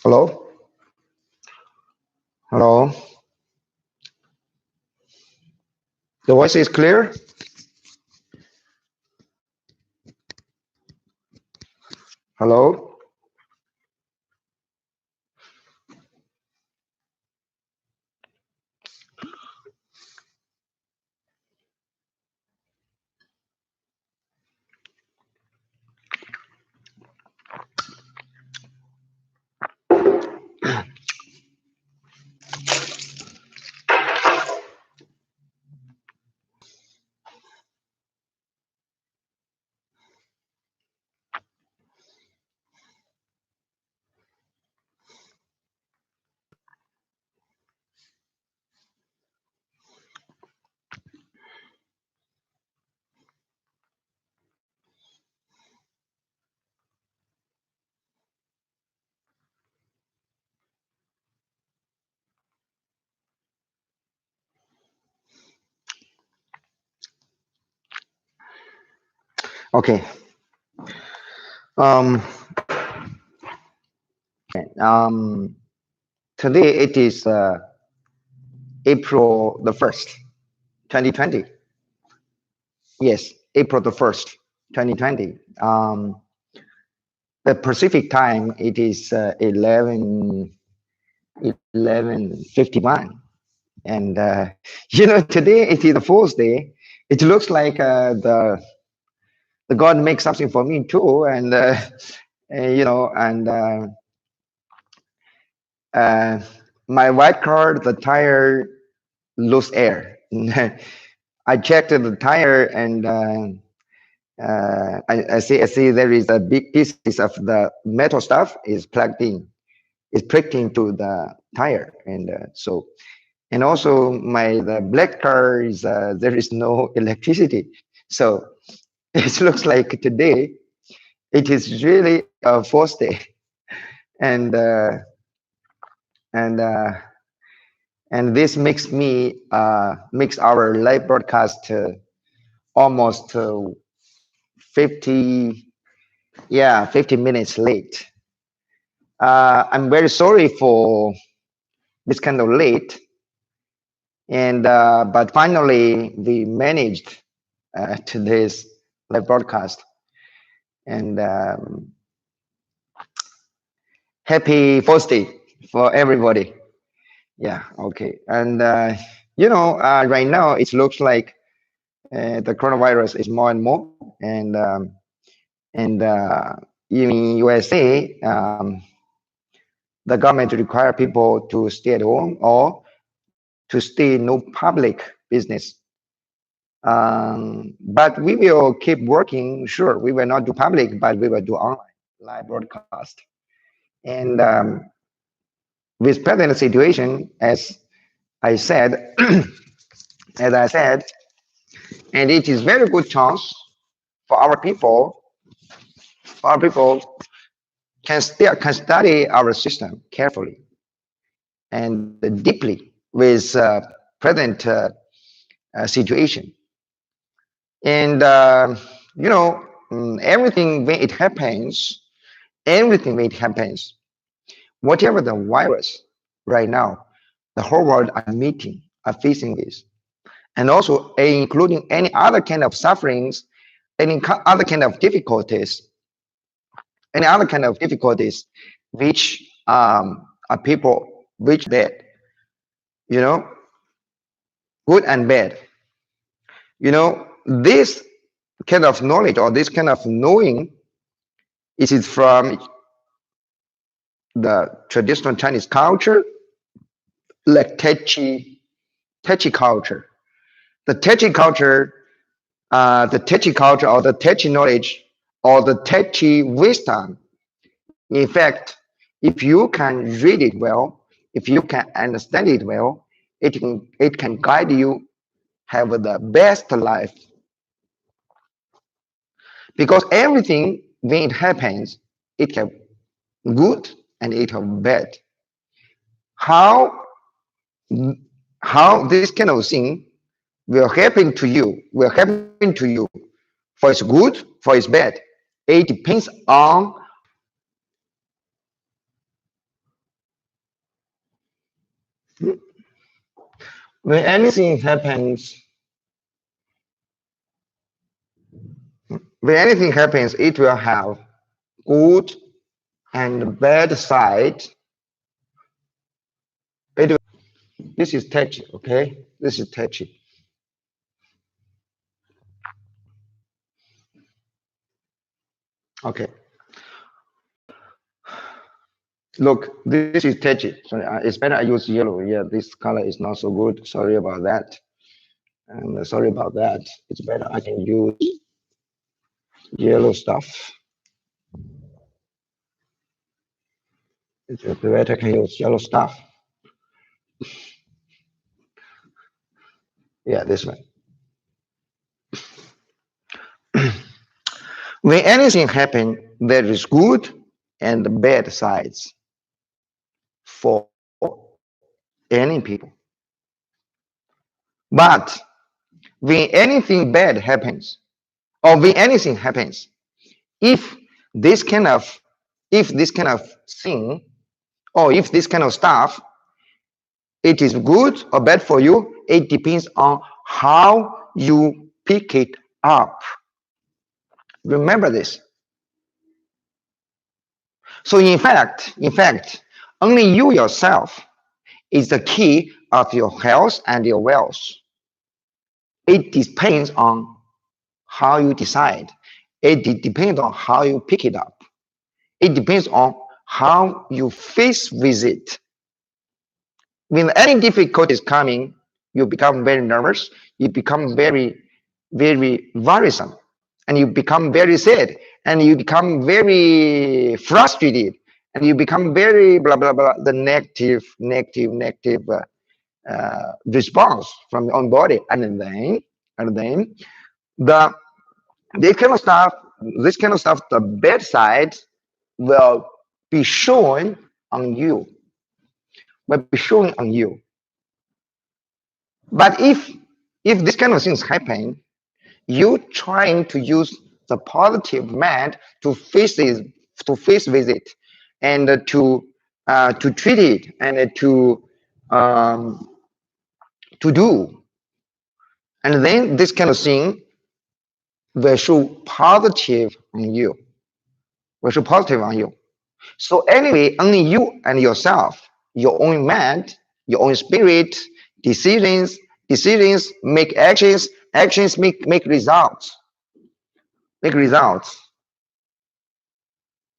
Hello? Hello? The voice is clear? Hello? Okay. Um, Today it is April the 1st, 2020. Yes, April the 1st, 2020. The Pacific time, it is 11:51. And, today it is the fourth day. It looks like the God makes something for me too. And, my white car, the tire lose air. I checked the tire and I see there is a big piece of the metal stuff is plugged in, is pricked into the tire, and and also the black car is there is no electricity, so it looks like today it is really a fourth day, and and uh, and this makes our live broadcast almost 50 50 minutes late. I'm very sorry for this kind of late, and but finally we managed today's live broadcast, and happy first day for everybody. Yeah, okay, and right now it looks like the coronavirus is more and more, and in USA, the government require people to stay at home or to stay no public business. But we will keep working. Sure, we will not do public, but we will do online live broadcast. And with present situation, I said, as I said, and it is very good chance for our people can study our system carefully and deeply with present situation. And everything when it happens, everything when it happens, whatever the virus right now, the whole world are meeting, are facing this, and also including any other kind of sufferings, any other kind of difficulties, which are people which bad, you know, good and bad. This kind of knowledge or this kind of knowing is from the traditional Chinese culture, like Tai Chi culture. The Tai Chi culture, or the Tai Chi knowledge, or the Tai Chi wisdom. In fact, if you can read it well, if you can understand it well, it can guide you have the best life. Because everything when it happens, it have good and it have bad. How this kind of thing will happen to you for its good, for its bad. It depends on when anything happens. When anything happens, it will have good and bad side. This is Tai Chi, okay? This is Tai Chi. Okay. Look, this is Tai Chi. Sorry, it's better I use yellow. Yeah, this color is not so good. Sorry about that. And sorry about that. It's better I can use yellow stuff. It's better I can use yellow stuff. Yeah, this one. When anything happens, there is good and bad sides for any people. But when anything bad happens, or when anything happens, if this kind of thing, or if this kind of stuff, it is good or bad for you, it depends on how you pick it up. Remember this. So in fact, only you yourself is the key of your health and your wealth. It depends on how you decide. It depends on how you pick it up. It depends on how you face with it. When any difficulty is coming, you become very nervous, you become very, very worrisome, and you become very sad, and you become very frustrated, and you become very blah blah blah, the negative response from your own body. And then the this kind of stuff, the bad side will be shown on you, But if this kind of things happen, you trying to use the positive mind to face with it. and to treat it and um, to do. And then this kind of thing will show positive on you. Will show positive on you. So anyway, only you and yourself, your own mind, your own spirit, decisions make actions, actions make results, make results.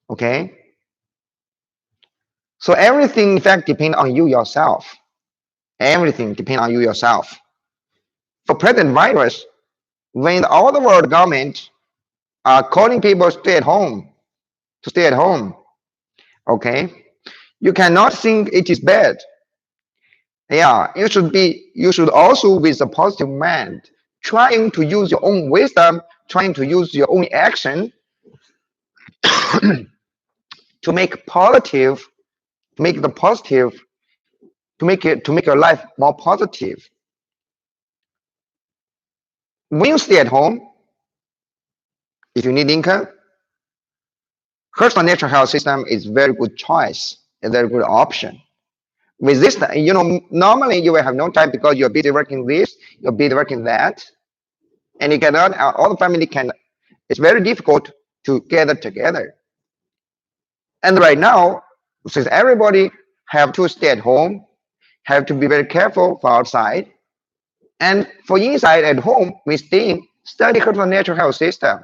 Okay. So everything in fact depends on you yourself. Everything depends on you yourself. For present virus, when all the world government are calling people stay at home, to stay at home, okay, you cannot think it is bad. Yeah, you should also with a positive mind, trying to use your own wisdom, trying to use your own action to make positive, to make the positive, to make your life more positive. When you stay at home, if you need income, Hearthstone Natural Health System is very good choice, a very good option. With this, normally you will have no time because you're busy working this, you're busy working that, and you cannot, all the family can, it's very difficult to gather together. And right now, since everybody have to stay at home, have to be very careful for outside, and for inside at home, we study Hearthstone Natural Health System.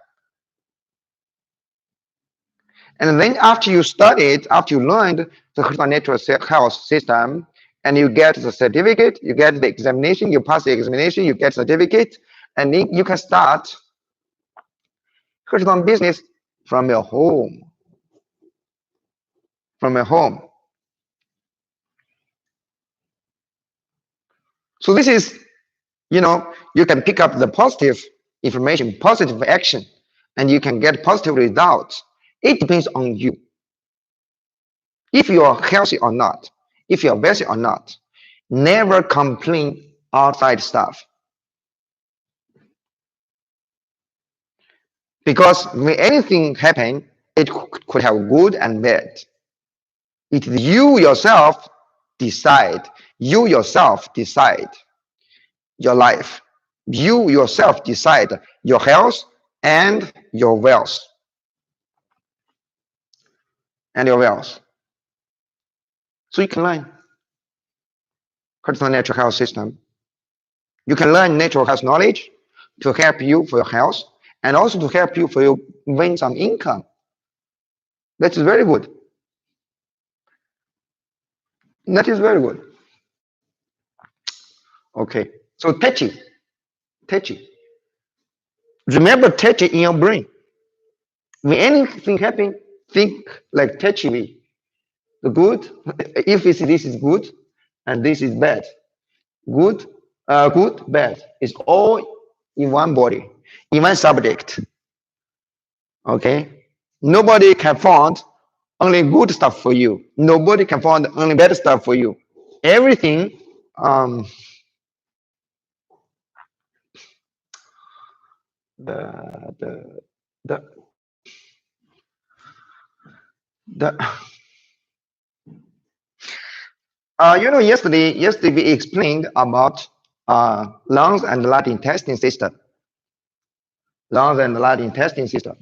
And then after you studied, after you learned the Hearthstone Natural Health System, and you get the certificate, you get the examination, you pass the examination, you get certificate, and then you can start Hearthstone business from your home. From your home. So this is, you can pick up the positive information, positive action, and you can get positive results. It depends on you. If you are healthy or not, if you are wealthy or not, never complain outside stuff. Because when anything happen, it could have good and bad. It is you yourself decide. You yourself decide your life. You yourself decide your health and your wealth. And your wealth. So you can learn Hearthstone Natural Health System. You can learn natural health knowledge to help you for your health and also to help you for you win some income. That is very good. That is very good. Okay. So Tai Chi. Remember Tai Chi in your brain. When anything happen, think like Tai Chi way. The good, if this is good and this is bad. Good, good, bad. It's all in one body, in one subject. Okay? Nobody can find only good stuff for you. Nobody can find only bad stuff for you. Everything, um, the, the, the, yesterday we explained about lungs and large intestine system. Lungs and large intestine system.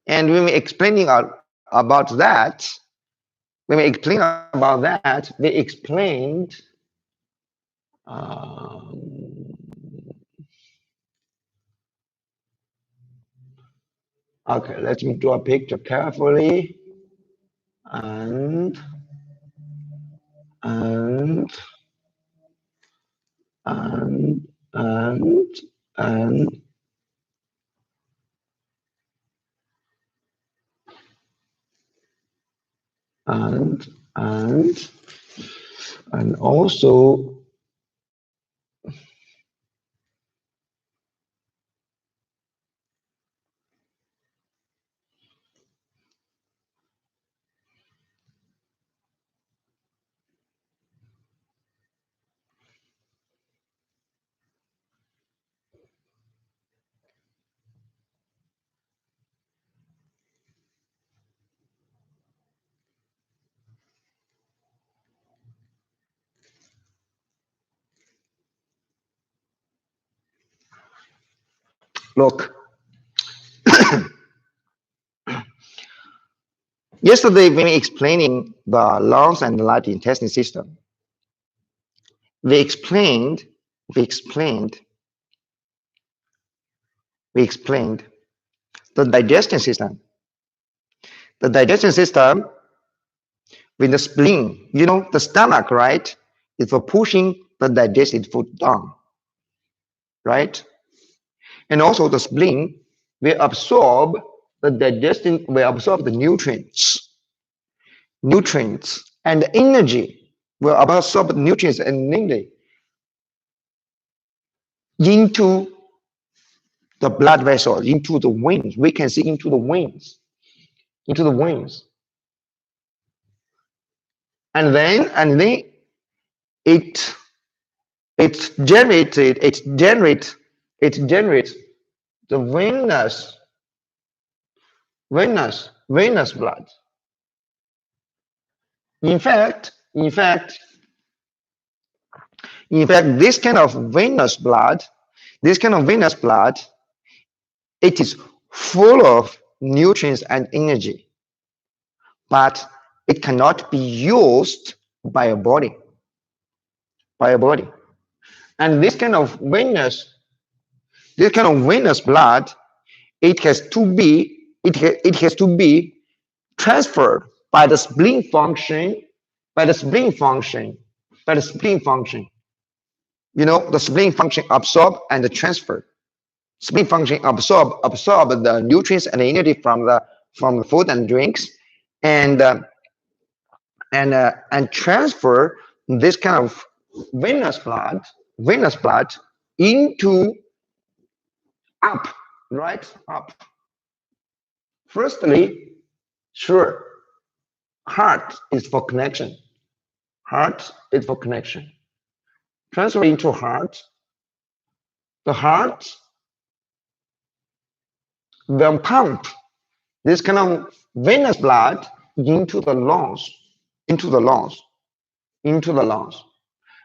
And when we explaining about that, we explained okay, let me draw a picture carefully. And and and and and and and also Look, yesterday when explaining the lungs and the large intestine system, we explained, we explained, we explained the digestion system. The digestion system with the spleen, you know, the stomach, right, is for pushing the digested food down, right? And also the spleen will absorb will absorb the nutrients and energy will absorb nutrients and energy into the blood vessels, into the veins. We can see into the veins, and then it it generates the venous blood. In fact, this kind of venous blood, it is full of nutrients and energy, but it cannot be used by a body. And this kind of venous blood, it has to be transferred by the spleen function, You know, the spleen function absorb and transfer. Spleen function absorb the nutrients and energy from the food and drinks, and transfer this kind of venous blood into up, right? Up. Firstly, sure, heart is for connection. Transfer into heart. The heart will pump this kind of venous blood into the lungs.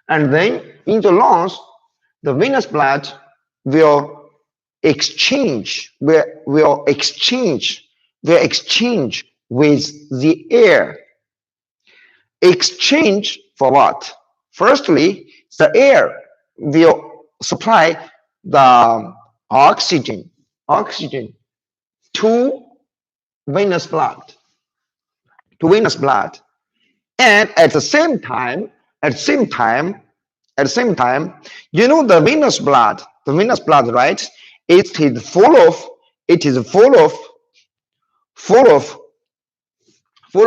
And then in the lungs, the venous blood will exchange with the air. Exchange for what? Firstly, the air will supply the oxygen to venous blood. And at the same time, you know, the venous blood, right? It is full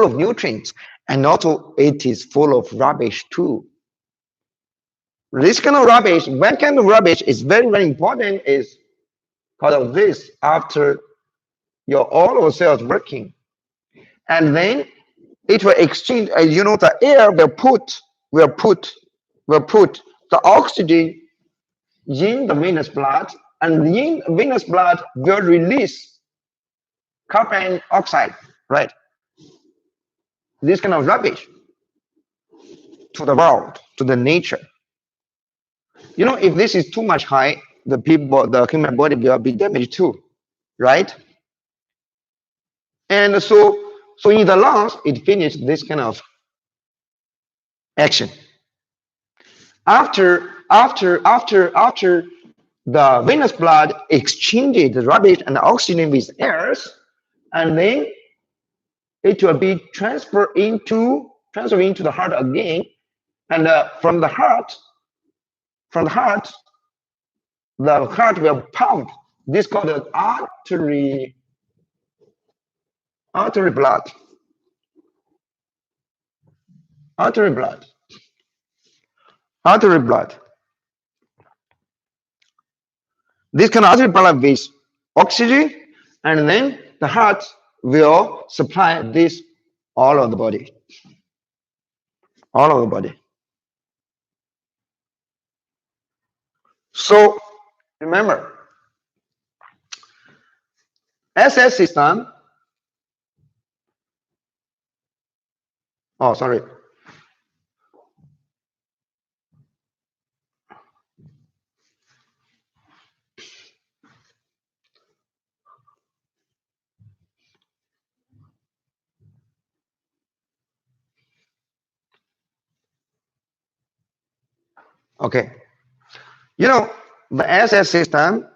of nutrients, and also it is full of rubbish too. This kind of rubbish, one kind of rubbish is very, very important, is because of this. After your all of cells working, and then it will exchange. You know, the air will put the oxygen in the venous blood, and in venous blood will release carbon dioxide, right? This kind of rubbish to the world, to the nature. You know, if this is too much high, the human body will be damaged too, right? And so in the lungs, it finished this kind of action. After the venous blood exchanged the rubbish and oxygen with air, and then it will be transferred into the heart again, and from the heart, the heart will pump. This is called artery blood. This kind of artery blood with oxygen, and then the heart will supply this all of the body. So remember, SS system. Oh, sorry. Okay. You know, the SS system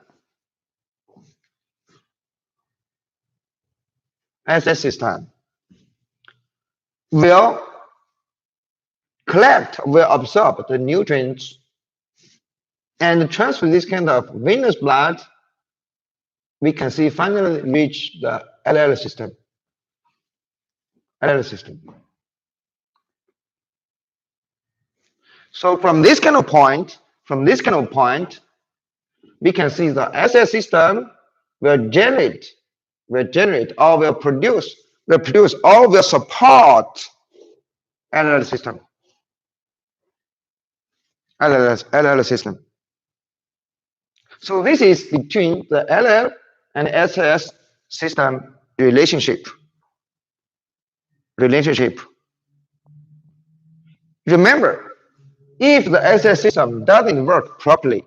will will absorb the nutrients and transfer this kind of venous blood. We can see finally reach the LL system. LL system. So from this kind of point, we can see the SS system will generate or will produce or will support LL system. LL system. So this is between the LL and SS system relationship. Remember, if the SS system doesn't work properly,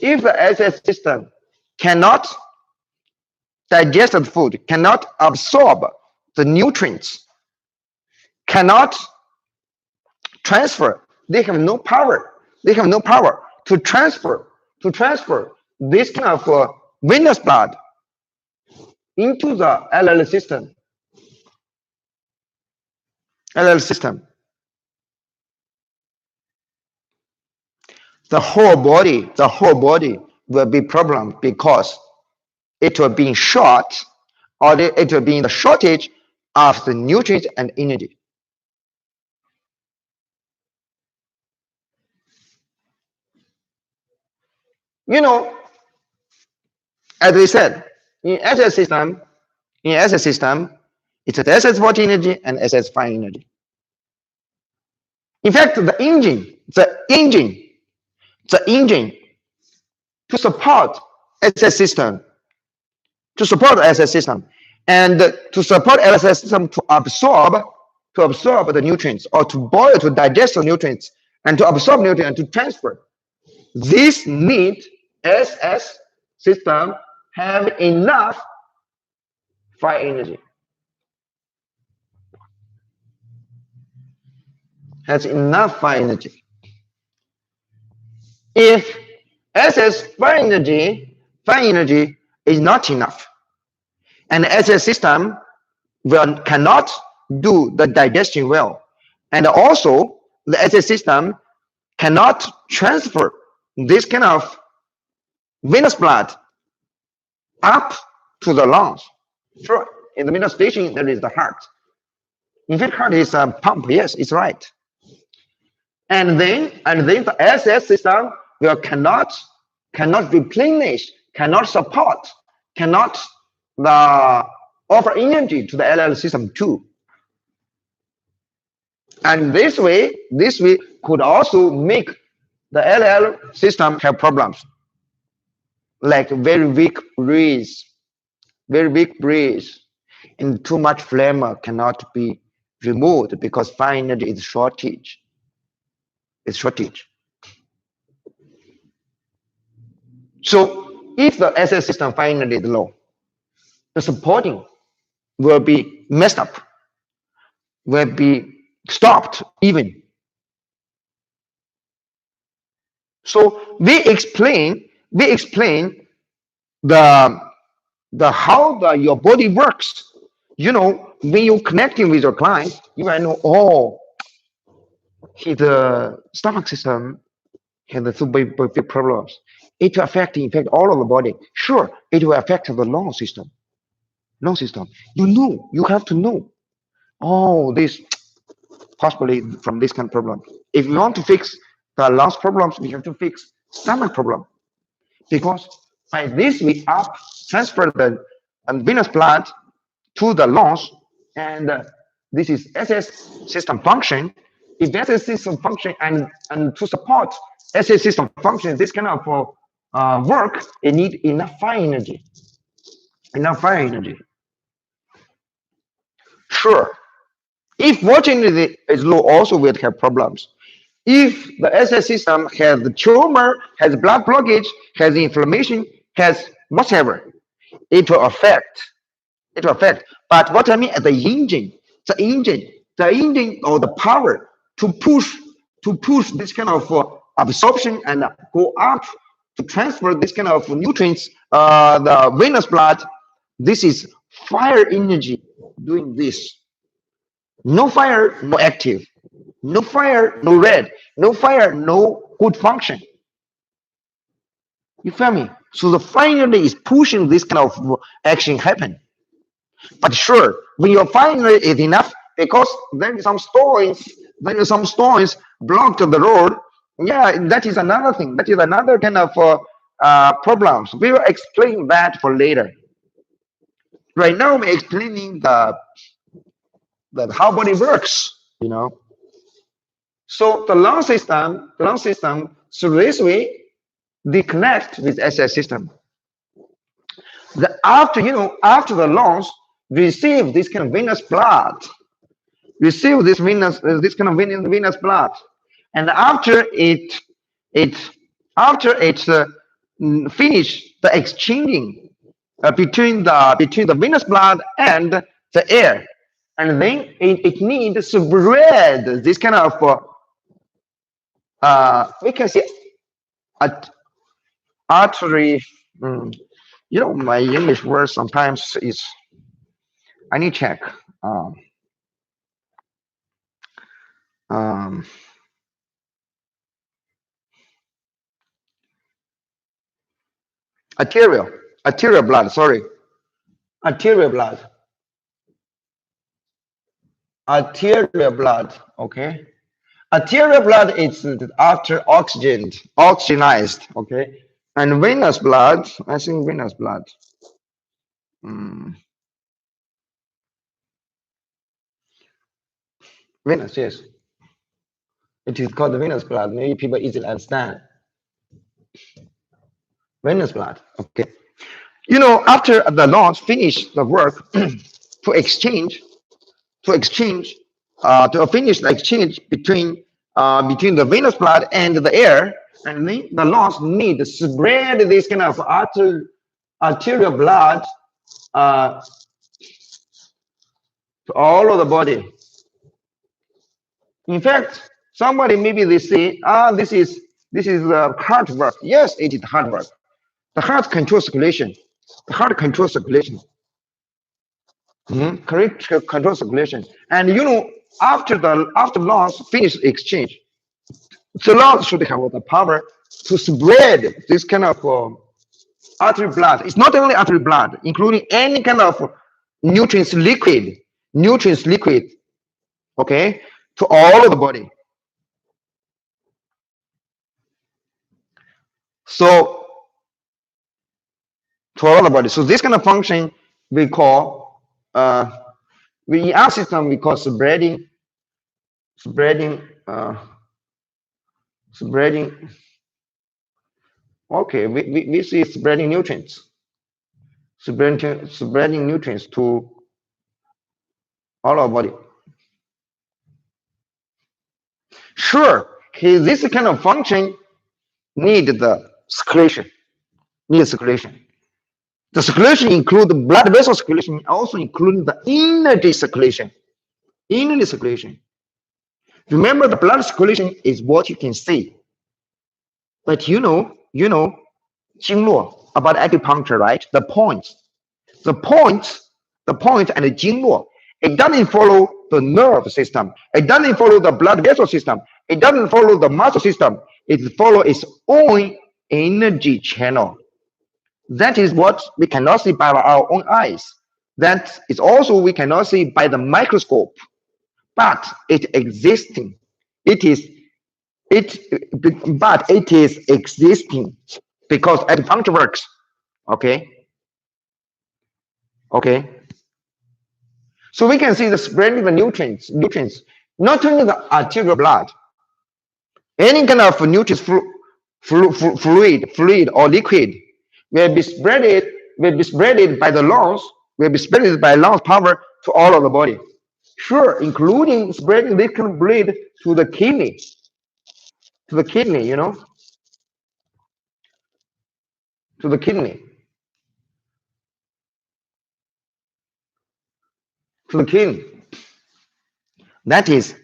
if the SS system cannot digest the food, cannot absorb the nutrients, cannot transfer, they have no power. They have no power to transfer this kind of venous blood into the LL system. LL system. The whole body will be problem because it will be short or it will be in the shortage of the nutrients and energy. You know, as we said, in SS system, it's a SS body energy and SS fine energy. In fact, the engine to support SS system, and to support SS system to absorb the nutrients or to boil, to digest the nutrients and to absorb nutrients and to transfer. This need SS system have enough fire energy. Has enough fire energy. If SS fire energy is not enough, and SS system cannot do the digestion well, and also the SS system cannot transfer this kind of venous blood up to the lungs. Sure, in the middle station there is the heart. In fact, heart is a pump. Yes, it's right. And then the SS system will cannot replenish, cannot support, cannot offer energy to the LL system too. And this way could also make the LL system have problems, like very weak breeze, and too much phlegm cannot be removed because fire energy is shortage. So if the SS system fire energy is low, the supporting will be messed up, will be stopped even. So we explain the how your body works. You know, when you're connecting with your client, you will know, oh, his stomach system has some big problems. It will affect, in fact, all of the body. Sure, it will affect the lung system. You know, you have to know. Oh, this possibly from this kind of problem. If you want to fix the lungs problems, we have to fix stomach problem. Because by this we transfer the venous blood to the lungs, and this is SS system function. If SS system function and to support SS system function, this kind of work, it need enough fire energy. Sure, if water energy is low, also will have problems. If the SS system has the tumor, has blood blockage, has inflammation, has whatever, it will affect. But what I mean, the engine or the power to push to push this kind of absorption and go up to transfer this kind of nutrients, the venous blood. This is fire energy doing this. No fire, no active. No fire, no red. No fire, no good function. You feel me? So the fire energy is pushing this kind of action happen. But sure, when your fire energy is enough, because there is some stones blocked the road. Yeah, that is another thing. That is another kind of problems. We will explain that for later. Right now, I'm explaining the how body works. So the lung system, so this way, they connect with SS system. After the lungs receive this kind of venous blood, venous blood, and after it finish the exchanging between the venous blood and the air, and then it needs to spread this kind of we can say artery. My English word sometimes is, I need to check. Arterial blood, sorry. Arterial blood, okay. Arterial blood is after oxygenized, okay. And venous blood, I think venous blood. Venous, yes. It is called the venous blood. Maybe people easily understand. Venous blood, okay. After the lungs finish the work to finish the exchange between the venous blood and the air, and then the lungs need to spread this kind of arterial blood to all of the body. In fact, somebody maybe they say, this is heart work. Yes, it is heart work. The heart controls circulation. The heart controls circulation. Correct, control circulation. And after lungs finish exchange, the lungs should have the power to spread this kind of artery blood. It's not only artery blood, including any kind of nutrients liquid, okay, to all of the body. So to all of the body. So this kind of function we call in our system we call spreading. Okay, we see spreading nutrients. Spreading nutrients to all our body. Sure, this kind of function need the circulation. The circulation includes the blood vessel circulation, also including the energy circulation. Remember, the blood circulation is what you can see. But Jingluo, about acupuncture, right? The point and the Jingluo, it doesn't follow the nerve system. It doesn't follow the blood vessel system. It doesn't follow the muscle system. It follows its own energy channel. That is what we cannot see by our own eyes. That is also we cannot see by the microscope. But it existing. But it is existing because acupuncture works. Okay. So we can see the spreading the nutrients, not only the arterial blood, any kind of nutrients fluid or liquid will be spreaded by the lungs, power to all of the body. Sure, including spreading liquid blood to the kidney. To the kidney. That is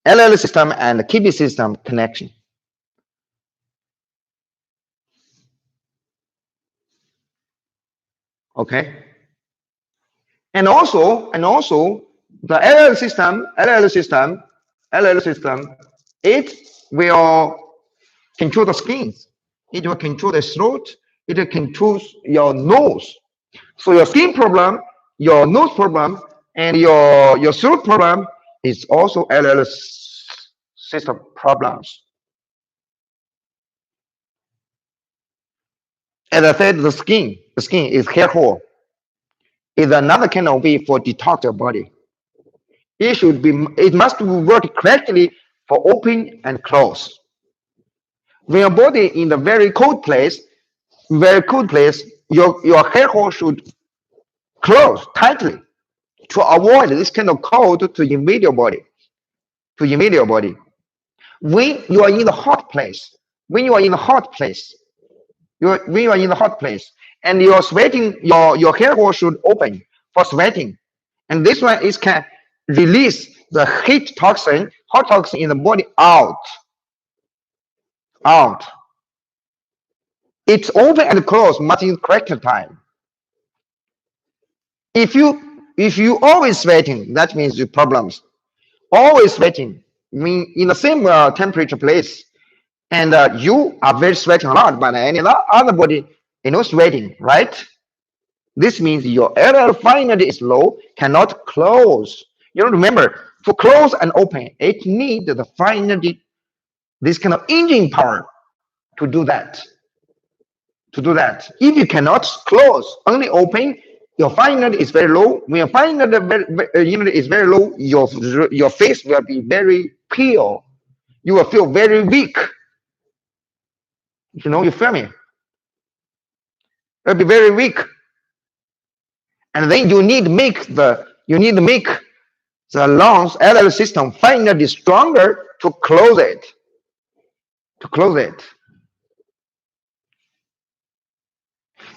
LL system and kidney system connection. Okay. And also the LL system, it will control the skin. It will control the throat. It will control your nose. So your skin problem, your nose problem, and your throat problem is also LL system problems. As I said, the skin is hair hole. Is another kind of way for detox your body. It must work correctly for open and close. When your body in a very cold place, your hair hole should close tightly to avoid this kind of cold to invade your body. To invade your body. When you are in the hot place, when you are in the hot place, when you are in the hot place, and you're sweating, your hair hole should open for sweating, and this one is can release the heat toxin, hot toxin in the body out. It's open and close much in correct time. If you always sweating, that means you problems. Always sweating, mean in the same temperature place, and you are very sweating a lot, but any other body, sweating, right? This means your LL finally is low, cannot close. Remember, to close and open, it needs the finally this kind of engine power to do that. If you cannot close, only open, your final is very low. When your final unit is very low, your face will be very pale. You will feel very weak. You feel me? You'll be very weak. And then you need to make the lungs LL system finally stronger to close it.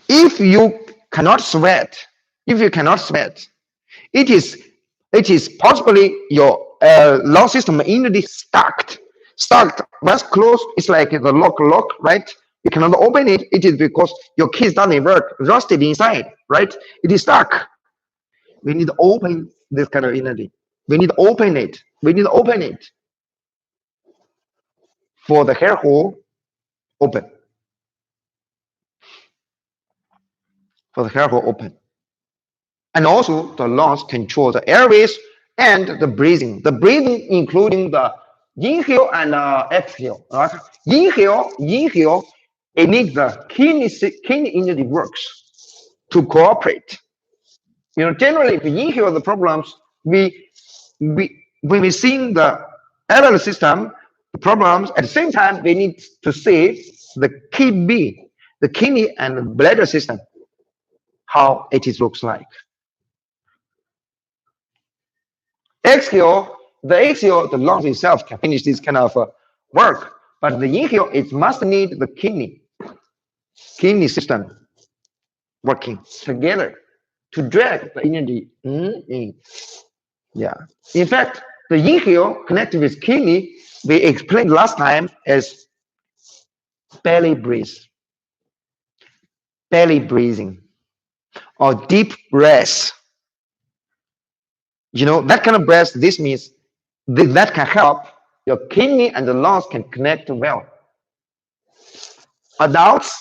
If you cannot sweat, it is possibly your lung system immediately stuck. Once closed, it's like the lock, right? You cannot open it. It is because your keys doesn't work, rusted inside, right? It is stuck. We need to open this kind of energy. We need to open it. For the hair hole open. And also the lungs control the airways and the breathing. The breathing including the inhale and exhale. Right? Inhale, it needs the kidney energy works to cooperate. Generally, if we inhale the problems, when we see the LL system, the problems, at the same time, we need to see the kidney and the bladder system, how it looks like. Exhale, the lungs itself can finish this kind of work, but the inhale, it must need the kidney system working together to drag the energy in. Yeah. In fact, the inhale connected with kidney, we explained last time as belly breathing, or deep breath. That kind of breath, this means that can help your kidney and the lungs can connect well. Adults,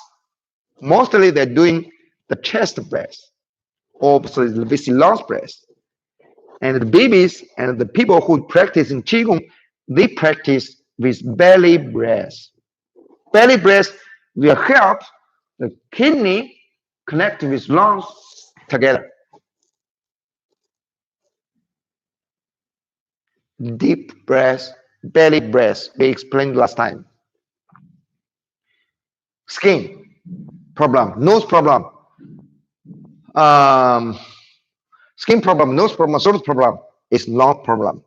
mostly they're doing the chest breath, or with lungs breath. And the babies and the people who practice in Qigong, they practice with belly breath. Belly breath will help the kidney connect with lungs together. Deep breath, belly breath, we explained last time. Skin problem, nose problem, skin problem, nose problem, throat problem is lung problem.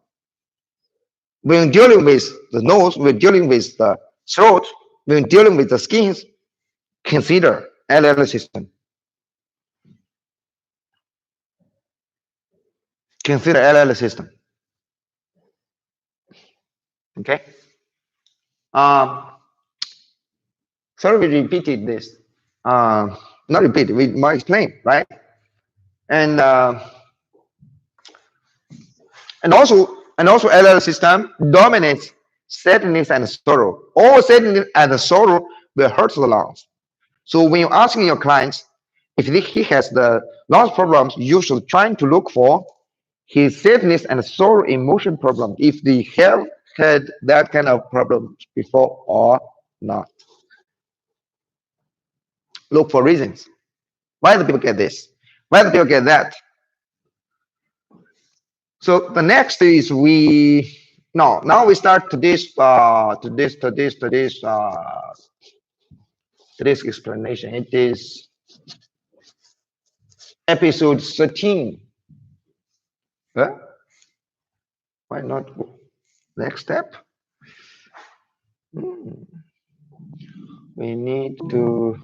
When dealing with the nose, we're dealing with the throat, when dealing with the skins, consider LL system. Consider LL system. Okay. Um, sorry, we repeated this. Not repeat, we might explain, right? And and also LL system dominates sadness and sorrow. All sadness and sorrow will hurt the lungs. So when you're asking your clients if he has the lungs problems, you should try to look for his sadness and sorrow emotion problem, if they have had that kind of problem before or not. Look for reasons. Why do people get this? Why do people get that? So the next is we no now we start today's explanation. It is episode 13. Huh? Why not next step? We need to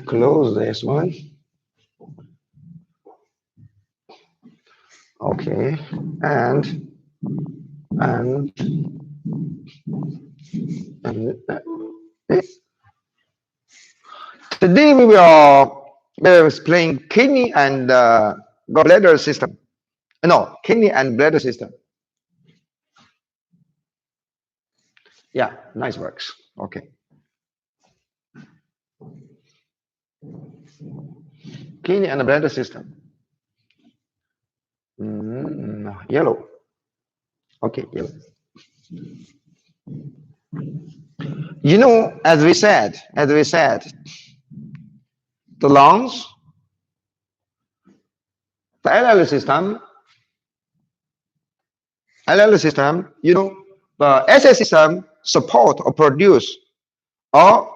close this one. Okay, and today we will explain kidney and gallbladder system. No, kidney and bladder system. Yeah, nice works. Okay. Kidney and bladder system. Yellow. Okay, yellow. You know, as we said, the lungs, the LL system, you know, the SS system support or produce or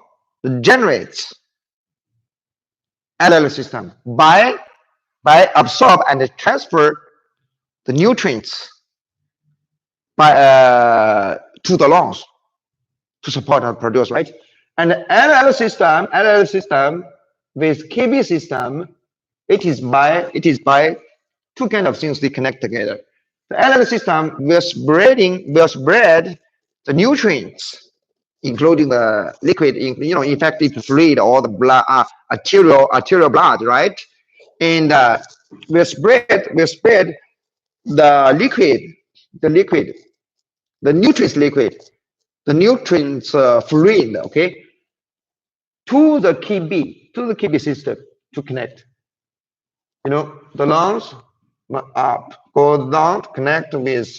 generates LL system by absorb and transfer the nutrients by to the lungs to support and produce, right? And the LL system with KB system, it is by two kind of things they connect together. The LL system will spread the nutrients, including the liquid, infected fluid or the blood, arterial blood, right? And will spread the liquid, the nutrients fluid, okay, to the kidney system to connect. You know, the lungs up, go down, connect with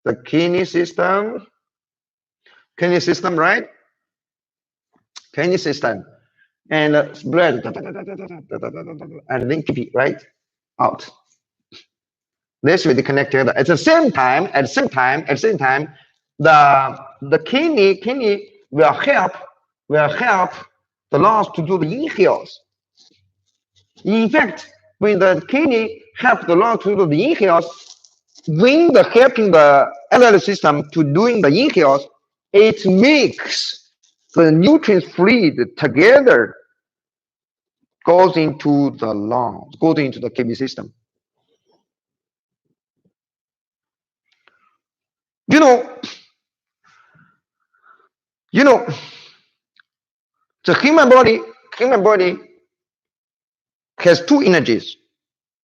the kidney system, right? Kidney system, and spread, and then kidney, right, out. This will be connected. At the same time, the kidney will help the lungs to do the inhales. In fact, when the kidney help the lungs to do the inhales, when the helping the LL system to doing the inhales, it makes the nutrient fluid together goes into the lungs, goes into the kidney system. You know, the human body has two energies.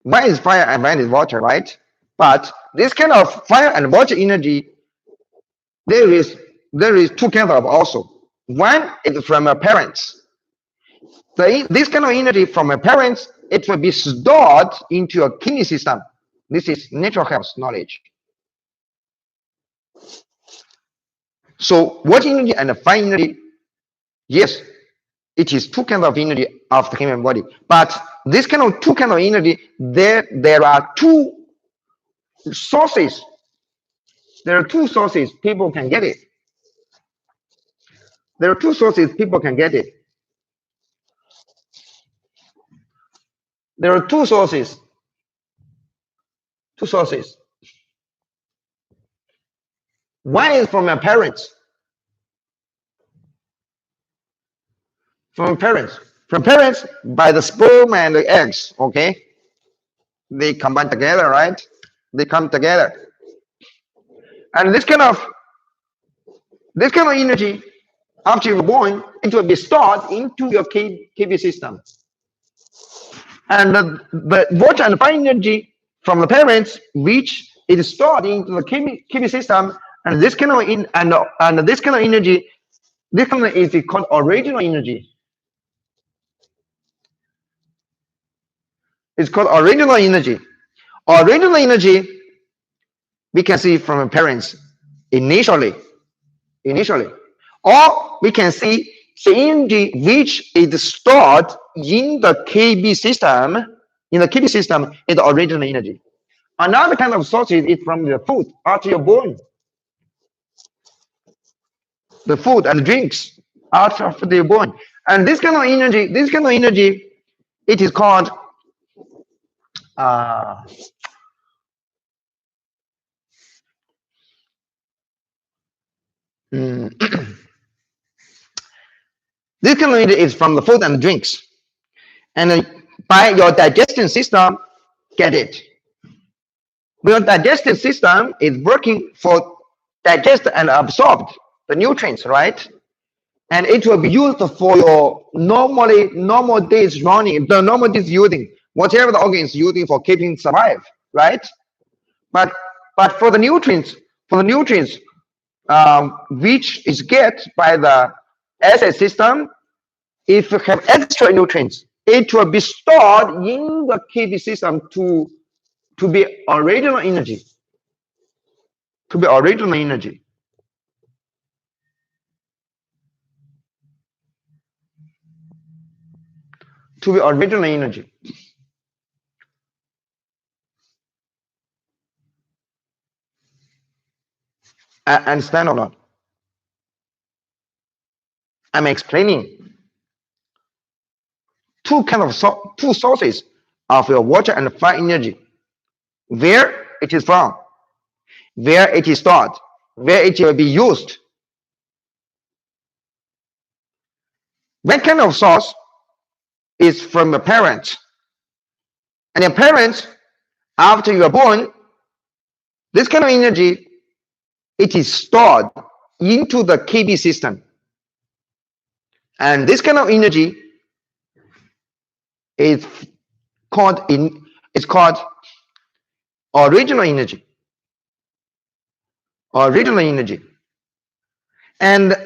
One is fire and one is water, right? But this kind of fire and water energy, there is two kinds of also. One is from our parents. This kind of energy from our parents, it will be stored into a kidney system. This is natural health knowledge. So water energy and fire energy, yes, it is two kinds of energy of the human body. But this kind of two kinds of energy, there are two sources. There are two sources people can get it. There are two sources people can get it. There are two sources. Two sources. One is from your parents. From parents. From parents by the sperm and the eggs, okay? They combine together, right? They come together. And this kind of energy, after you're born, it will be stored into your KB system. And the water and fire energy from the parents, which is stored into the KB system, and this kind of and this kind of energy, this kind of is called original energy. It's called original energy. Original energy we can see from the parents initially, or we can see the energy which is stored in the KB system. In the KB system is the original energy. Another kind of sources is from the food after you're born. The food and drinks after you're born. And this kind of energy, it is called this kind of energy is from the food and drinks. And by your digestion system, get it. Your digestive system is working for digest and absorb the nutrients, right? And it will be used for your normal days running, the normal days using, whatever the organ is using for keeping survive, right? But for the nutrients, which is get by the acid system, if you have extra nutrients, it will be stored in the KB system to be original energy. To be original energy. To be original energy. I understand or not? I'm explaining two sources of your water and fire energy. Where it is from, where it is stored, where it will be used. That kind of source is from the parents. And your parents, after you are born, this kind of energy, it is stored into the KB system. And this kind of energy is called original energy. Original energy. And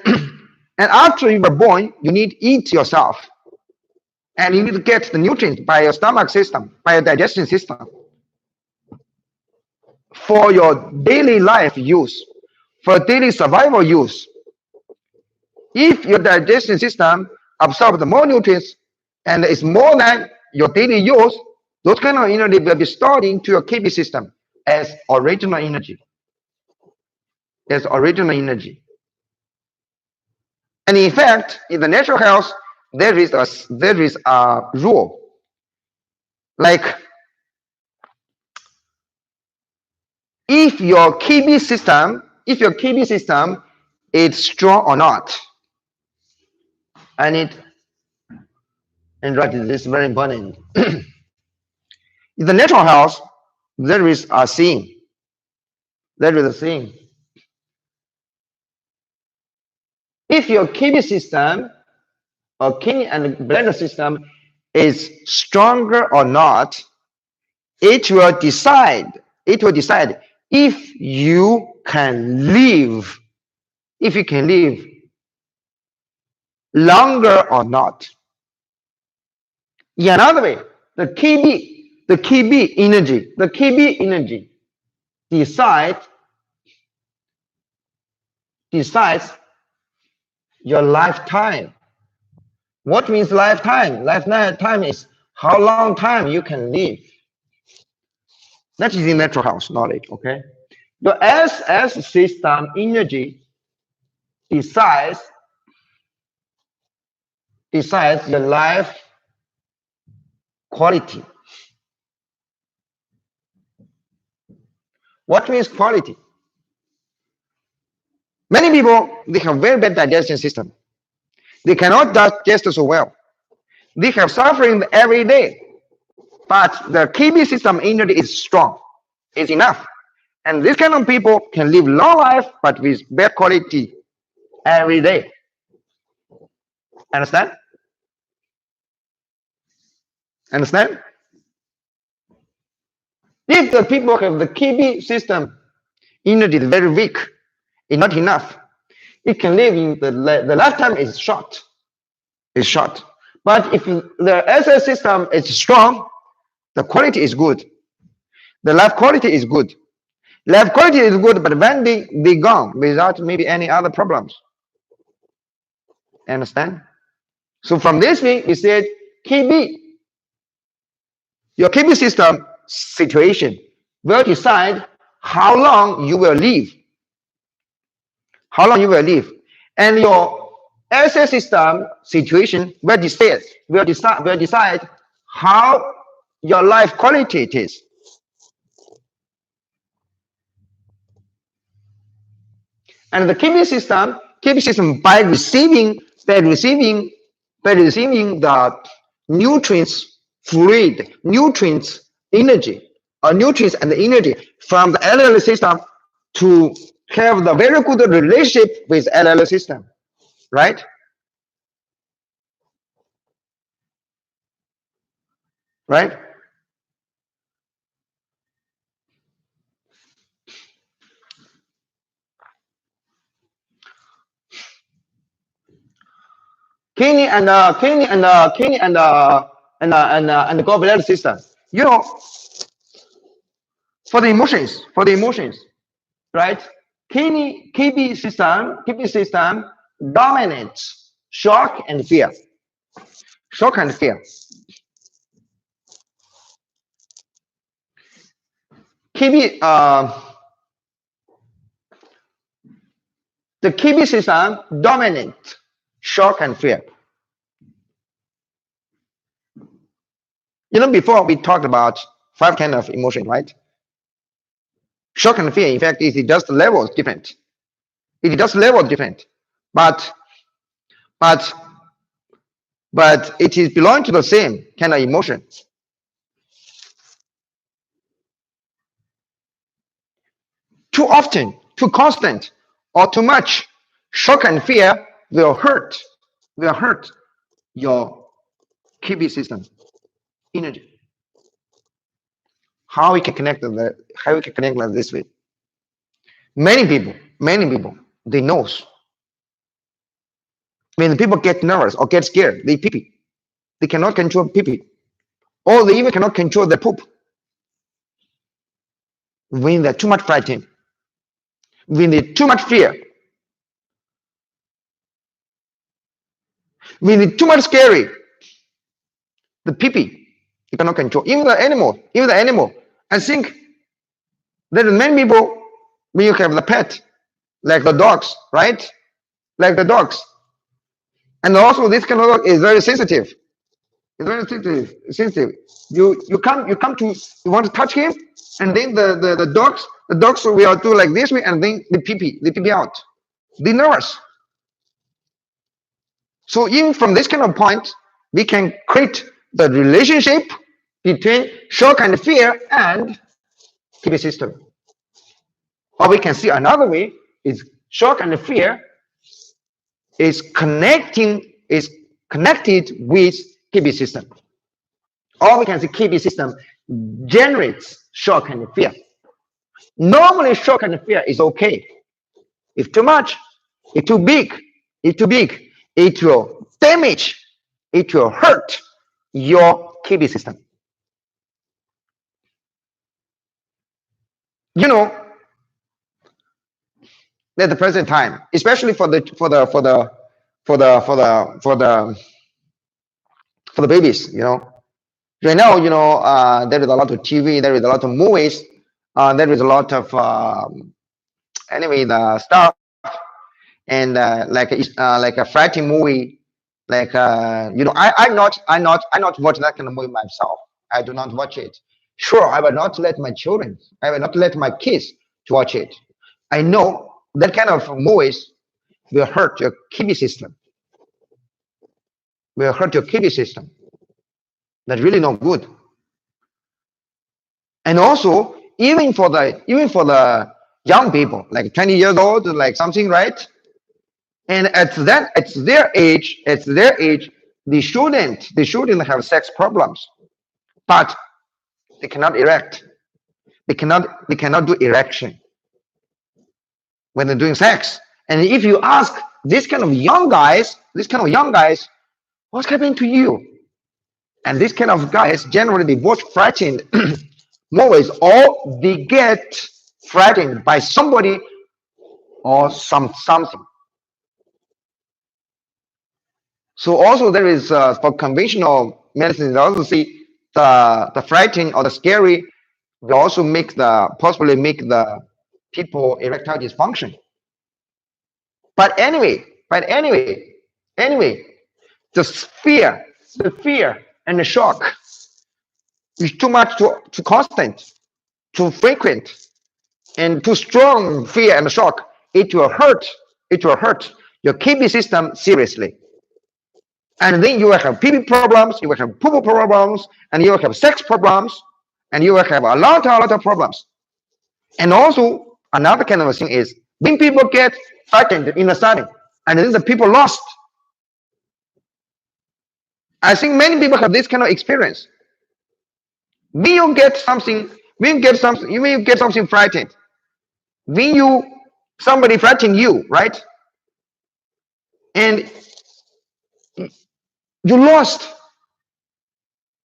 and after you were born, you need to eat yourself. And you need to get the nutrients by your stomach system, by your digestion system. For your daily life use, for daily survival use. If your digestion system absorbs more nutrients and is more than your daily use, those kind of energy will be stored into your KB system as original energy. As original energy. And in fact, in the natural health, there is a rule. Like if your KB system is strong or not. I need and write this is very important. In the natural health, there is a saying. There is a saying. If your KB system or kidney and bladder system is stronger or not, it will decide if you can live, longer or not. In another way, the KB energy decides your lifetime. What means lifetime? Lifetime is how long time you can live. That is in natural health knowledge, okay? The SS system energy decides your life quality. What means quality? Many people, they have very bad digestion system. They cannot digest so well. They have suffering every day. But the KB system energy is strong, is enough. And this kind of people can live long life, but with bad quality every day. Understand? Understand? If the people have the KB system, energy is very weak, it's not enough. It can live in the lifetime is short. It's short. But if the SS system is strong, the quality is good. The life quality is good. Life quality is good, but when they gone without maybe any other problems. Understand? So from this way, we said KB, your KB system situation will decide how long you will live. How long you will live. And your SS system situation will decide how your life quality it is. And the KB system by receiving the nutrients, fluid, nutrients, energy, or nutrients and energy from the LL system to have the very good relationship with LL system, right? Right? Kidney and the gallbladder system. You know, for the emotions, right? KB system dominates shock and fear. Shock and fear. KB, the KB system dominates shock and fear. You know, before we talked about 5 kind of emotion, right? Shock and fear, in fact, is just levels different. It just level different, but it is belong to the same kind of emotion. Too often, too constant, or too much shock and fear will hurt your KB system energy. How we can connect like this way? Many people, they knows. When people get nervous or get scared, they pee. They cannot control pee, or they even cannot control the poop. When they're too much frightened, when they're too much fear, when they're too much scary, the pee you cannot control. Even the animal, I think there are many people when you have the pet, like the dogs, right? Like the dogs. And also this kind of dog is very sensitive. It's very sensitive. You want to touch him, and then the dogs will do like this way, and then they pee out. They nervous. So even from this kind of point, we can create the relationship between shock and fear and KB system. Or we can see another way is shock and fear is connected with KB system. Or we can see KB system generates shock and fear. Normally, shock and fear is okay. If too much, it's too big, it will damage, it will hurt your KB system. You know, at the present time, especially for the babies, you know, right now, you know, there is a lot of TV, there is a lot of movies, there is a lot of anyway the stuff, and like a fighting movie, like you know, I not watch that kind of movie myself. I do not watch it. Sure, I will not let my children, I will not let my kids to watch it. I know that kind of movies will hurt your KB system. Will hurt your KB system. That's really not good. And also, even for the young people, like 20 years old, like something, right? And at their age, they shouldn't have sex problems, but they cannot erect. They cannot do erection when they're doing sex. And if you ask this kind of young guys, what's happening to you? And this kind of guys generally they both frightened more ways, or they get frightened by somebody or something. So also there is for conventional medicine, they also see the frightening or the scary will also possibly make the people erectile dysfunction. But anyway, the fear and the shock is too much, too constant, too frequent, and too strong fear and shock. It will hurt your kidney system seriously. And then you will have pee problems, you will have poo problems, and you will have sex problems, and you will have a lot of problems. And also another kind of thing is when people get frightened in the study, and then the people lost. I think many people have this kind of experience. When you get something frightened, somebody frighten you, right? And you lost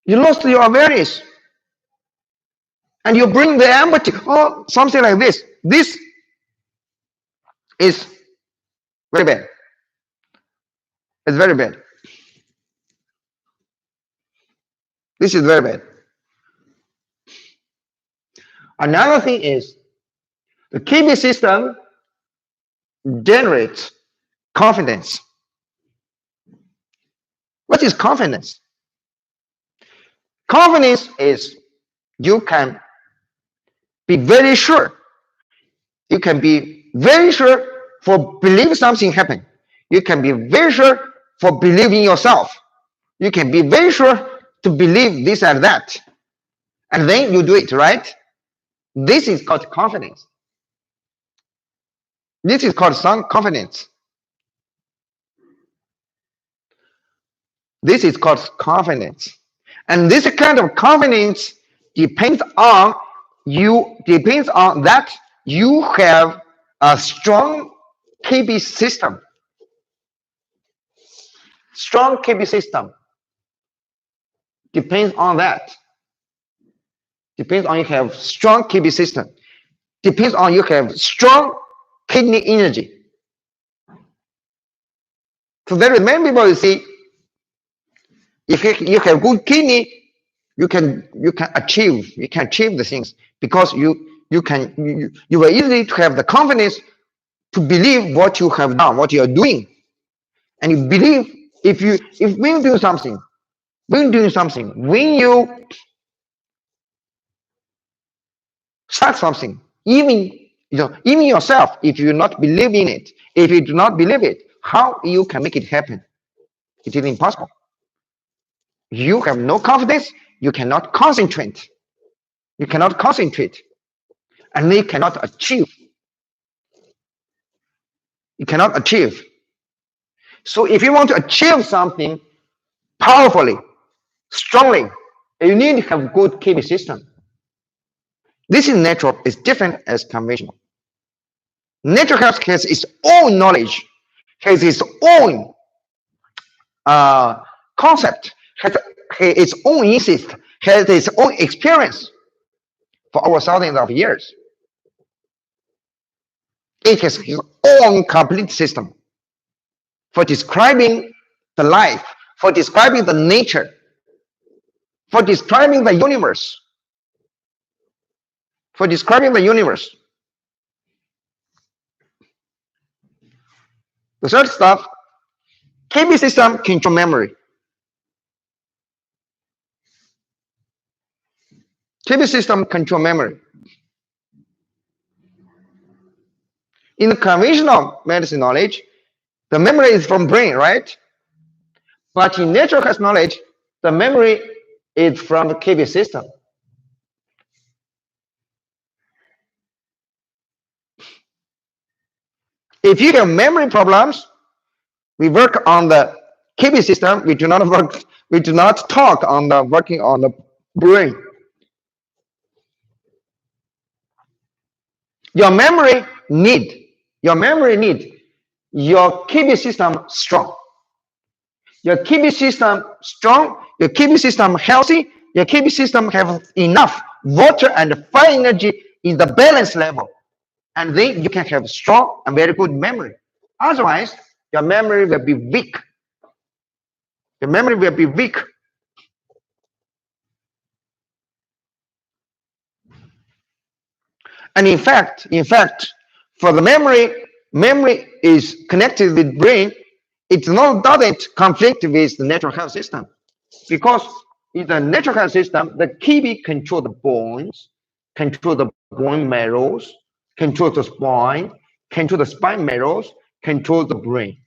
your awareness, and you bring the empathy, or something like this. This is very bad. It's very bad. This is very bad. Another thing is the kidney system generates confidence. What is confidence? Confidence is you can be very sure. You can be very sure for believing something happened. You can be very sure for believing yourself. You can be very sure to believe this and that. And then you do it, right? This is called confidence. This is called some confidence. This is called confidence. And this kind of confidence depends on that you have a strong KB system. Strong KB system depends on that. Depends on you have strong KB system. Depends on you have strong kidney energy. So there is many people you see. If you have good kidney, you can achieve the things, because you will easily to have the confidence to believe what you have done, what you are doing, and you believe when you do something, when you start something, even yourself, if you not believe in it, if you do not believe it, how you can make it happen? It is impossible. You have no confidence, you cannot concentrate. And you cannot achieve. So if you want to achieve something powerfully, strongly, you need to have good kidney system. This is natural, it's different as conventional. Natural health has its own knowledge, has its own concept, has its own instinct, has its own experience for over thousands of years. It has its own complete system for describing the life, for describing the nature, for describing the universe. The third stuff, KB system control memory. KB system control memory. In the conventional medicine knowledge, the memory is from brain, right? But in natural health knowledge, the memory is from the KB system. If you have memory problems, we work on the KB system. We do not work. We do not talk on the working on the brain. Your memory need your KB system strong. Your KB system strong. Your KB system healthy. Your KB system have enough water and fire energy in the balance level, and then you can have strong and very good memory. Otherwise, your memory will be weak. Your memory will be weak. And in fact, for the memory is connected with brain. It doesn't conflict with the natural health system, because in the natural health system, the KB control the bones, control the bone marrows, control the spine, control the spine marrows, control the brain.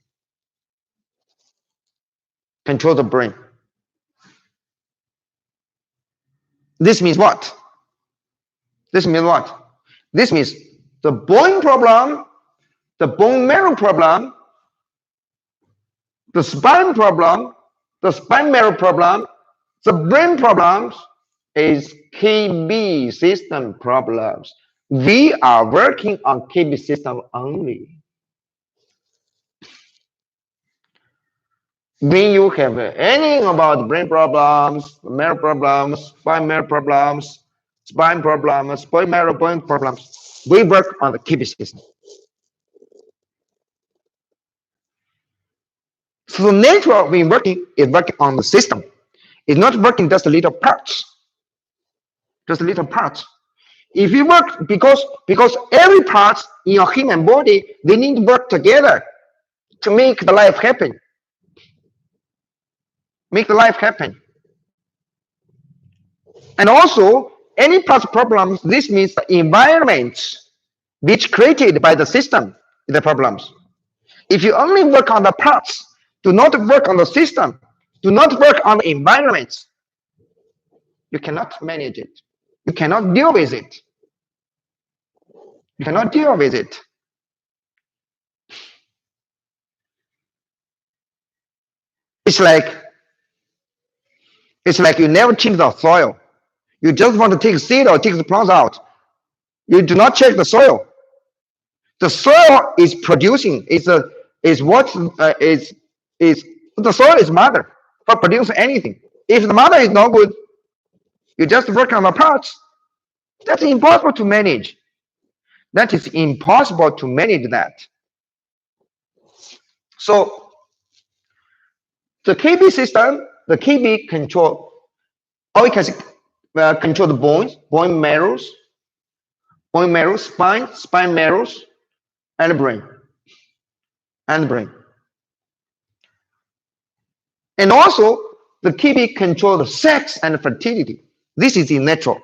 Control the brain. This means what? This means what? This means the bone problem, the bone marrow problem, the spine problem, the spine marrow problem, the brain problems is KB system problems. We are working on KB system only. When you have anything about brain problems, marrow problems, spine marrow problems, spine problems, bone marrow bone problems, we work on the KB system. So the nature of being working is working on the system. It's not working just a little parts. Just a little parts. If you work because every part in your human body, they need to work together to make the life happen. Make the life happen. And also, any part problems, this means the environment which created by the system is the problems. If you only work on the parts, do not work on the system, do not work on the environment, you cannot manage it. You cannot deal with it. You cannot deal with it. It's like you never check the soil. You just want to take seed or take the plants out. You do not check the soil. The soil is producing. The soil is mother for producing anything. If the mother is not good, you just work on the parts. That's impossible to manage. That is impossible to manage that. So the KB system, the KB control, or we can control the bones, bone marrows, spine marrows, and brain. And also, the KB control the sex and fertility. This is in natural.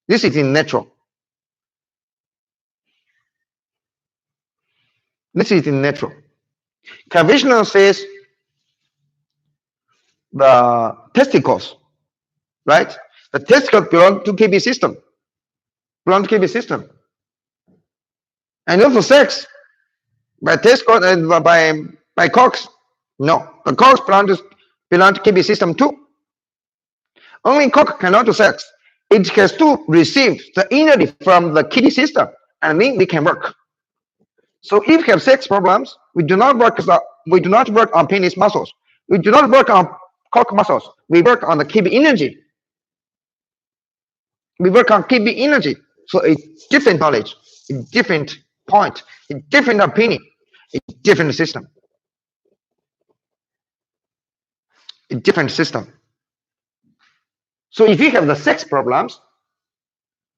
This is in natural. This is in natural. Conventional says the testicles, right? The testicles belong to KB system. And also sex by testicle and by cocks. No, the cocks belong to KB system too. Only cock cannot do sex. It has to receive the energy from the KB system, and then they can work. So if you have sex problems, we do not work on penis muscles. We do not work on cock muscles. We work on the KB energy. We work on KB energy. So it's different knowledge, a different point, a different opinion, a different system. A different system. So if you have the sex problems,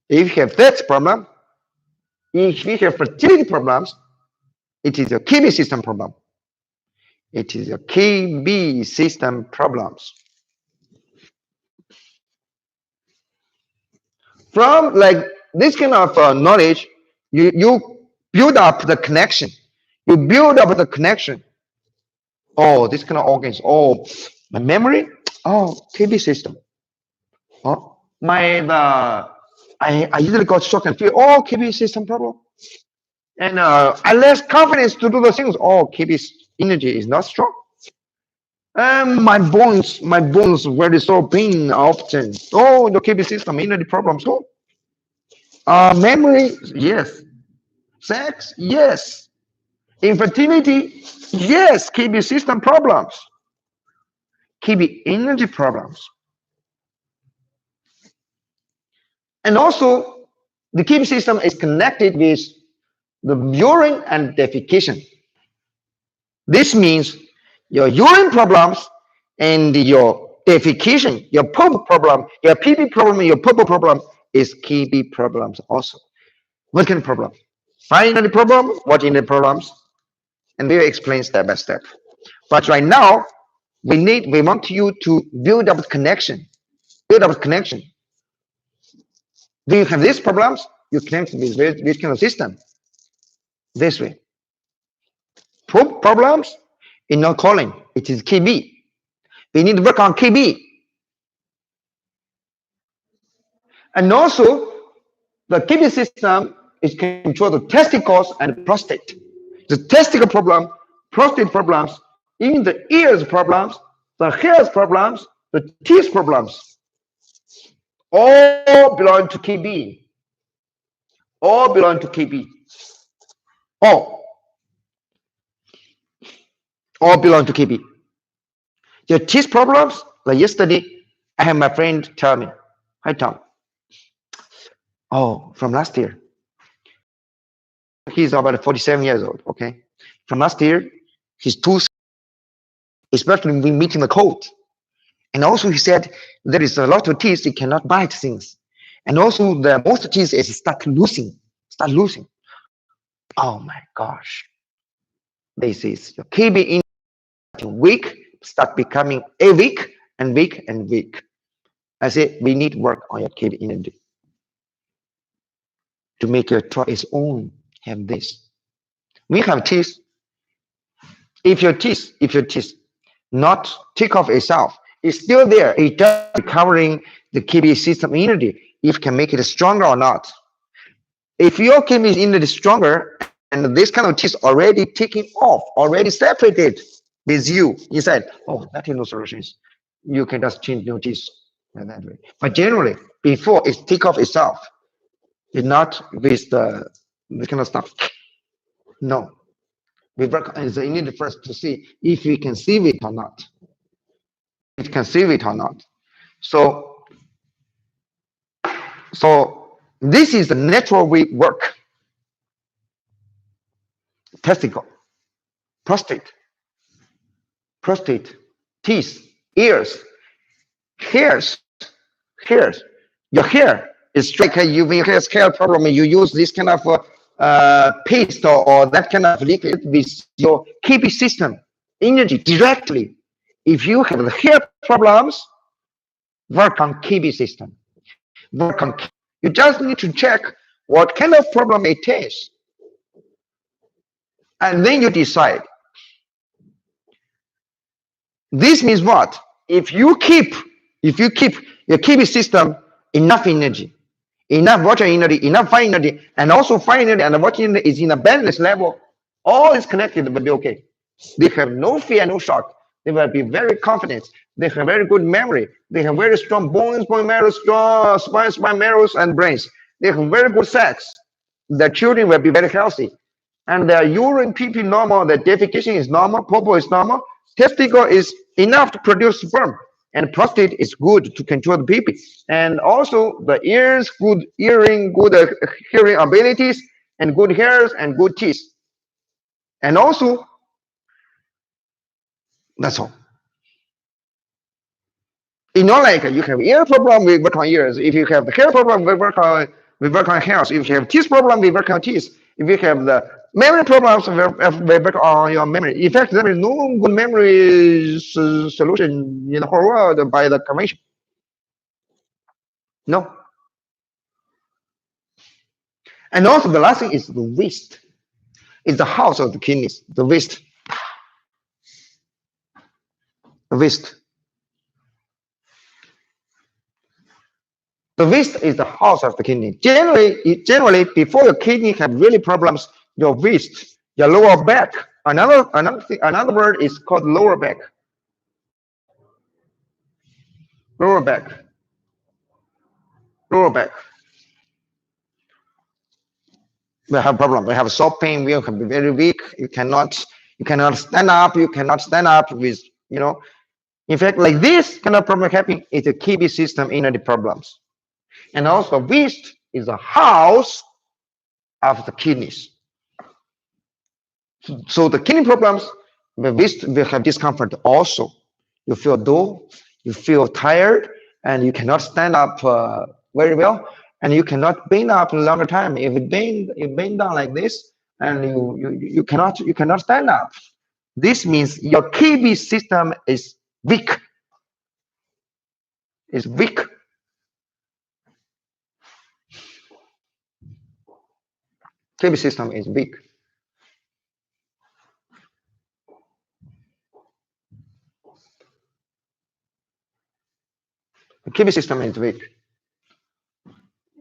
if you have sex problem, if you have fertility problems, it is a KB system problem. It is a KB system problems. From like this kind of knowledge, you build up the connection. You build up the connection. Oh, this kind of organs. Oh, my memory. Oh, KB system. Oh, I easily got shock and fear. Oh, KB system problem. And less confidence to do the things. Oh, kidney energy is not strong. My bones very so pain often. Oh, the kidney system energy problems. So, memory, yes. Sex, yes. Infertility, yes. Kidney system problems. Kidney energy problems. And also, the kidney system is connected with the urine and defecation. This means your urine problems and your defecation, your poop problem, your PP problem, your purple problem is kidney problems also. What kind of problem? Finally problem, what in the problems? And we will explain step by step. But right now, we want you to build up connection. Build up connection. Do you have these problems? You connect with this kind of system. This way. Problems in not calling. It is KB. We need to work on KB. And also, the kidney system is control the testicles and prostate. The testicle problem, prostate problems, even the ears problems, the hairs problems, the teeth problems, all belong to KB. All belong to KB. All belong to KB. Your teeth problems, like yesterday, I had my friend tell me, hi Tom. Oh, from last year. He's about 47 years old, okay? From last year, his tooth, especially when meeting the cold. And also he said there is a lot of teeth, he cannot bite things. And also the most teeth is start losing. Oh my gosh. This is your KB in weak, start becoming a weak and weak and weak. I say we need work on your KB energy to make your its own have this. We have teeth. If your teeth not take off itself, it's still there. It does recovering the kidney system energy. If can make it stronger or not. If your kidney energy is stronger and this kind of teeth already taking off, already separated with you said, oh, that is no solutions. You can just change your teeth that way. But generally, before it take off itself, it's not with the kind of stuff. No. We work on the need first to see if we can save it or not. It can save it or not. So this is the natural way work. Testicle, prostate, teeth, ears, hairs. Your hair is like you when you have hair problem, you use this kind of paste or that kind of liquid with your kidney system energy directly. If you have the hair problems, work on kidney system. You just need to check what kind of problem it is, and then you decide. This means what? If you keep your kidney system enough energy, enough water energy, enough fire energy, and also fire energy and water energy is in a balanced level, all is connected will be okay. They have no fear, no shock. They will be very confident. They have very good memory. They have very strong bones, bone marrow, strong spine marrows, and brains. They have very good sex. Their children will be very healthy. And their urine PP normal, their defecation is normal, purple is normal, testicle is enough to produce sperm, and prostate is good to control the PP. And also the ears, good hearing, good hearing abilities, and good hairs and good teeth. And also, that's all. It's not like you have ear problem, we work on ears. If you have the hair problem, we work on hairs. If you have teeth problem, we work on teeth. If you have the memory problems, we work on your memory. In fact, there is no good memory solution in the whole world by the convention. No. And also the last thing is the waste. It's the house of the kidneys, the waste. The waste. The waste is the house of the kidney. Generally, before your kidney have really problems, your wrist, your lower back. Another word is called lower back. Lower back. Lower back. We have problem. We have soft pain. We can be very weak. You cannot stand up. You cannot stand up with you know. In fact, like this kind of problem happening is a kidney system inner problems, and also wrist is a house of the kidneys. So the kidney problems, the wrist will have discomfort also. You feel dull, you feel tired, and you cannot stand up very well, and you cannot bend up a longer time. If you bend down like this, and you cannot stand up. This means your kidney system is weak. Is weak. Kidney system is weak. The kidney system is weak.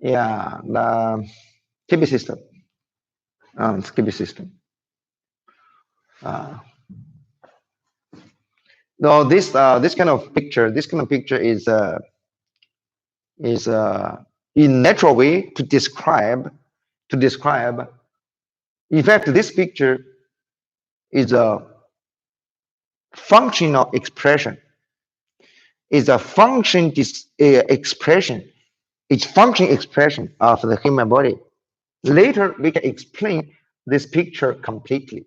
Yeah, the kidney system. Kidney system. Uh, no, this kind of picture is in natural way to describe. In fact, this picture is a functional expression. Is a function expression. It's function expression of the human body. Later, we can explain this picture completely.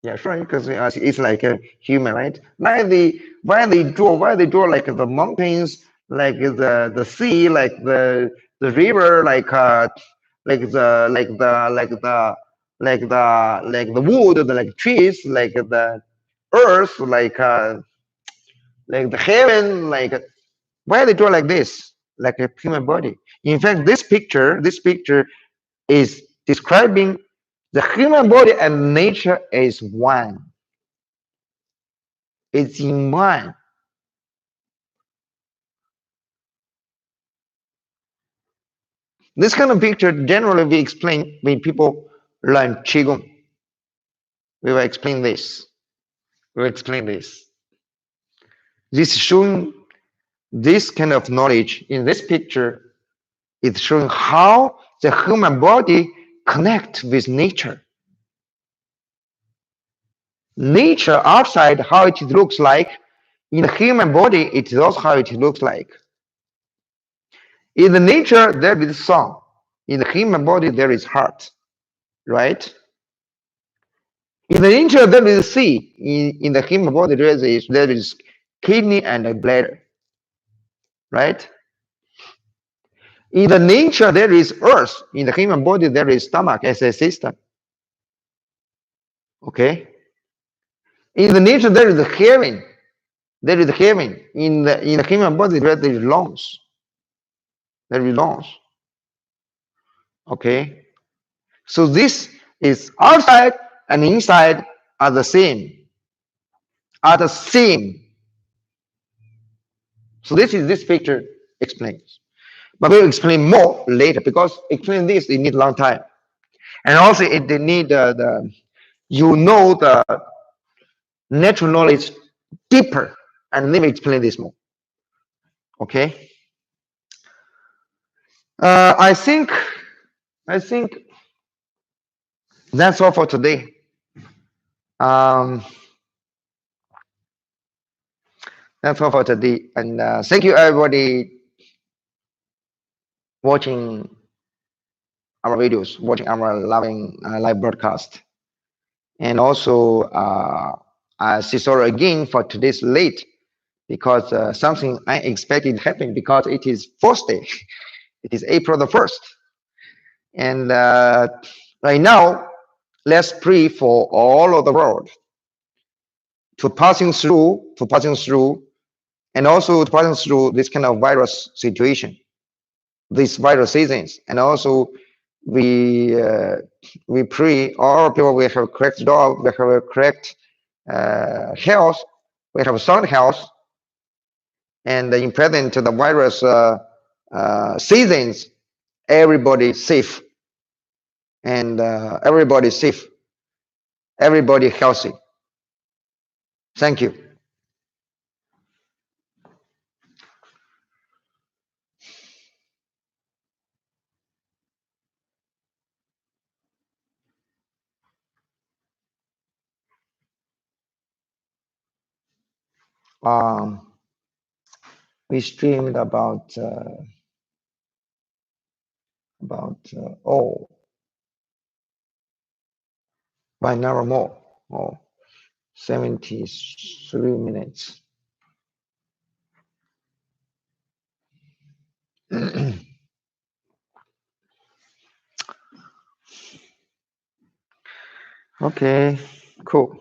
Yeah, sure, because it's like a human, right? Why they draw like the mountains, like the sea, like the river, like the wood, like trees, like the earth, like the heaven, like why they draw like this, like a human body. In fact, this picture is describing the human body and nature is one. It's in one. This kind of picture generally we explain when people learn Qigong. We will explain this. We will explain this. This showing this kind of knowledge in this picture is showing how the human body connect with nature. Nature outside, how it looks like. In the human body, it is also how it looks like. In the nature, there is song. In the human body, there is heart, right? In the nature, there is sea. In the human body, there is kidney and a bladder, right? In the nature, there is earth. In the human body, there is stomach as a system. Okay. In the nature, there is the hearing. There is hearing. In the human body, there is lungs. There is lungs. Okay. So this is outside and inside are the same. Are the same. So this picture explains. But we'll explain more later because explain this it need a long time, and also they need the natural knowledge deeper, and let me explain this more. Okay. I think that's all for today. Um, that's all for today, and thank you everybody watching our videos, watching our loving live broadcast, and also I see sorry again for today's late because something unexpected happened because it is first day. It is April the 1st, and right now let's pray for all of the world to passing through, and also to passing through this kind of virus situation, these virus seasons, and also we pray all people will have correct job, we have a correct health, we have sound health, and in present the virus seasons, everybody safe. and everybody safe, everybody healthy. Thank you. Um, we streamed about oh, by an hour more. Oh, 73 minutes. Okay, cool.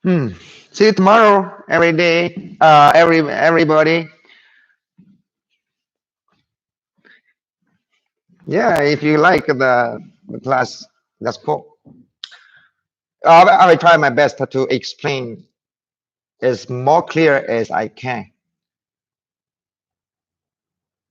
Hmm. See you tomorrow, every day, everybody. Yeah, if you like the class, that's cool. I will try my best to explain as more clear as I can.